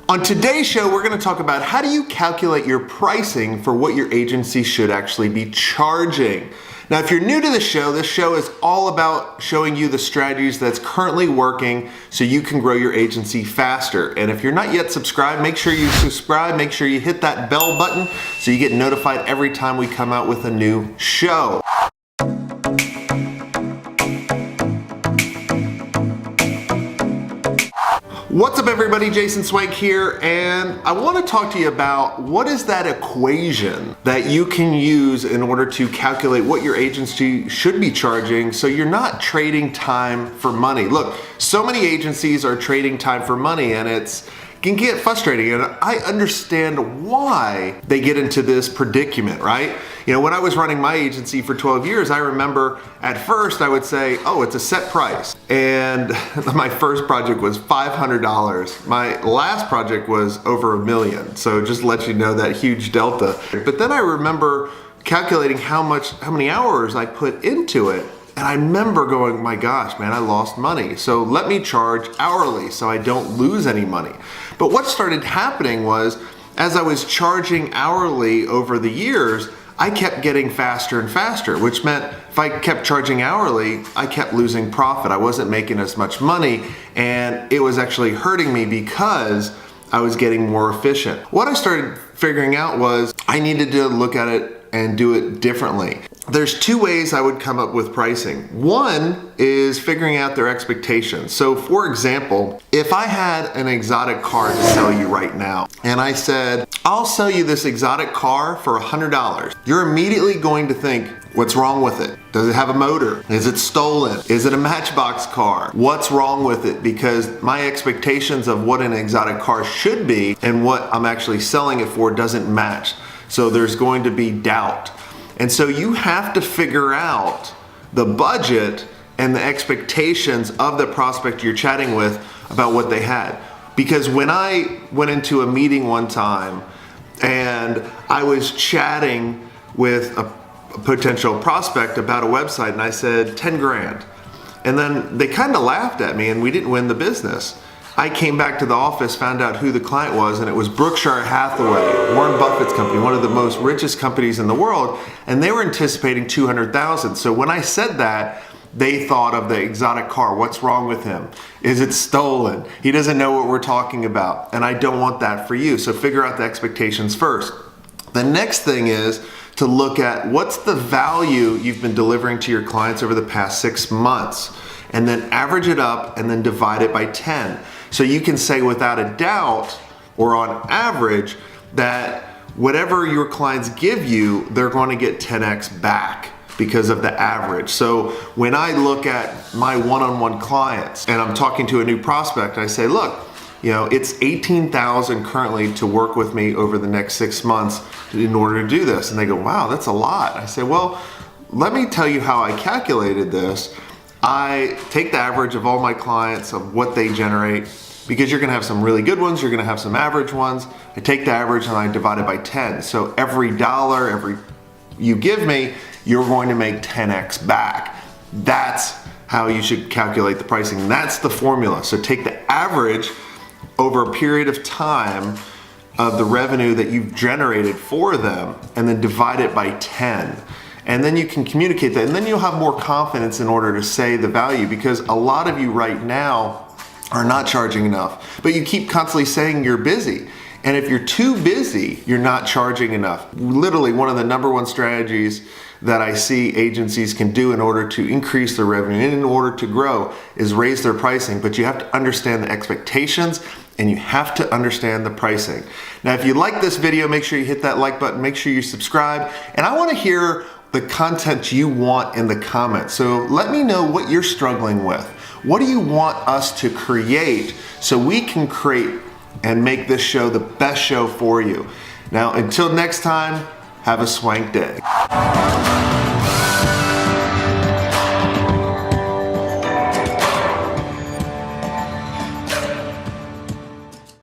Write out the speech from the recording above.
On today's show, we're going to talk about how do you calculate your pricing for what your agency should actually be charging. Now, if you're new to the show, this show is all about showing you the strategies that's currently working so you can grow your agency faster. And if you're not yet subscribed, make sure you subscribe, make sure you hit that bell button so you get notified every time we come out with a new show. What's up everybody, Jason Swenk here, and I want to talk to you about what is that equation that you can use in order to calculate what your agency should be charging so you're not trading time for money. Look, so many agencies are trading time for money and it can get frustrating, and I understand why they get into this predicament, right? You know, when I was running my agency for 12 years, I remember at first I would say, oh, it's a set price. And my first project was $500. My last project was over $1 million. So just to let you know that huge delta. But then I remember calculating how many hours I put into it. And I remember going, my gosh, man, I lost money. So let me charge hourly so I don't lose any money. But what started happening was, as I was charging hourly over the years, I kept getting faster and faster, which meant if I kept charging hourly, I kept losing profit. I wasn't making as much money, and it was actually hurting me because I was getting more efficient. What I started figuring out was I needed to look at it and do it differently. There's two ways I would come up with pricing. One is figuring out their expectations. So for example, if I had an exotic car to sell you right now, and I said, I'll sell you this exotic car for $100, you're immediately going to think, what's wrong with it? Does it have a motor? Is it stolen? Is it a Matchbox car? What's wrong with it? Because my expectations of what an exotic car should be and what I'm actually selling it for doesn't match. So there's going to be doubt. And so you have to figure out the budget and the expectations of the prospect you're chatting with about what they had. Because when I went into a meeting one time and I was chatting with a potential prospect about a website and I said 10 grand. And then they kind of laughed at me and we didn't win the business. I came back to the office, found out who the client was, and it was Berkshire Hathaway, Warren Buffett's company, one of the most richest companies in the world, and they were anticipating 200,000. So when I said that, they thought of the exotic car. What's wrong with him? Is it stolen? He doesn't know what we're talking about, and I don't want that for you. So figure out the expectations first. The next thing is to look at what's the value you've been delivering to your clients over the past 6 months, and then average it up and then divide it by 10. So you can say without a doubt, or on average, that whatever your clients give you, they're going to get 10x back because of the average. So when I look at my one-on-one clients and I'm talking to a new prospect, I say, look, you know, it's $18,000 currently to work with me over the next 6 months in order to do this. And they go, wow, that's a lot. I say, well, let me tell you how I calculated this. I take the average of all my clients of what they generate, because you're gonna have some really good ones, you're gonna have some average ones. I take the average and I divide it by 10. So every dollar you give me, you're going to make 10x back. That's how you should calculate the pricing. That's the formula. So take the average over a period of time of the revenue that you've generated for them and then divide it by 10. And then you can communicate that, and then you'll have more confidence in order to say the value, because a lot of you right now are not charging enough, but you keep constantly saying you're busy. And if you're too busy, you're not charging enough. Literally one of the #1 strategies that I see agencies can do in order to increase their revenue and in order to grow is raise their pricing, but you have to understand the expectations and you have to understand the pricing. Now, if you like this video, make sure you hit that like button, make sure you subscribe, and I want to hear the content you want in the comments. So let me know what you're struggling with. What do you want us to create so we can create and make this show the best show for you? Now, until next time, have a swank day.